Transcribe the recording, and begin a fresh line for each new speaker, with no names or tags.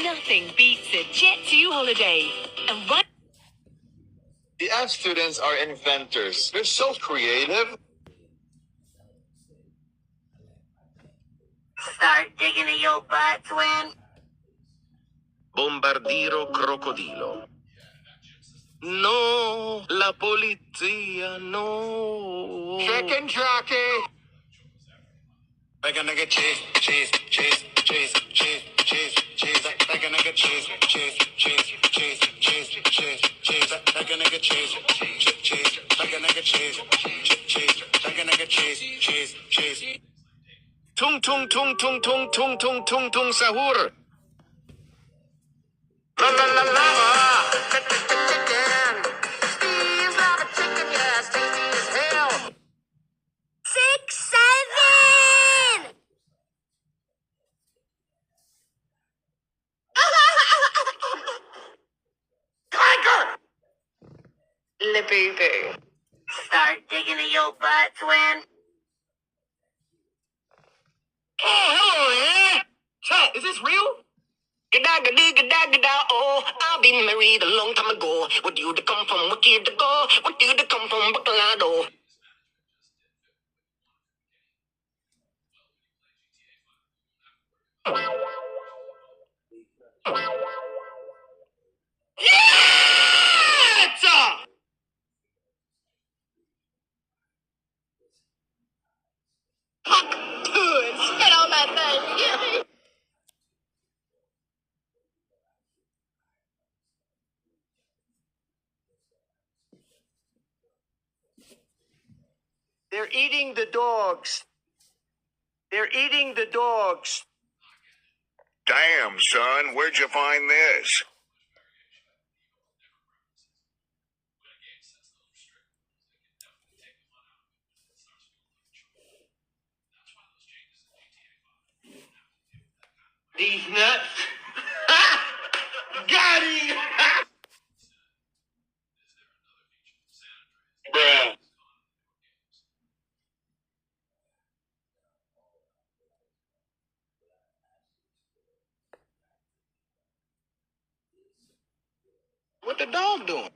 Nothing beats a Jet2 holiday. And right.
The F students are inventors. They're so creative.
Start digging in your butt, twin.
Bombardiro crocodilo. No, la polizia, no.
Chicken jockey.
Like a nigga cheese, cheese, cheese, cheese, cheese, cheese, cheese. Like a nigga cheese, cheese, cheese, cheese, cheese, cheese, cheese. Like a nigga cheese, cheese, cheese. Like a nigga cheese, cheese, cheese. Like a nigga cheese, cheese, cheese. Tung tung tung tung tung tung tung tung tung sahur.
La la la lava. Chicken. Steve's lava chicken, yeah, tasty as hell. 6, 7. Tiger.
Le boo boo.
Start digging in your butt, twin.
Oh, hello, yeah. Chat, is this real? Oh, I've been married a long time ago. What do you come from? What year to go? What do you come from? Bacalado. Yeah!
Good. Spit on that thing. You hear me?
They're eating the dogs. They're eating the dogs.
Damn, son, where'd you find this?
These nuts. Got him!
Bruh.
What the dog doing?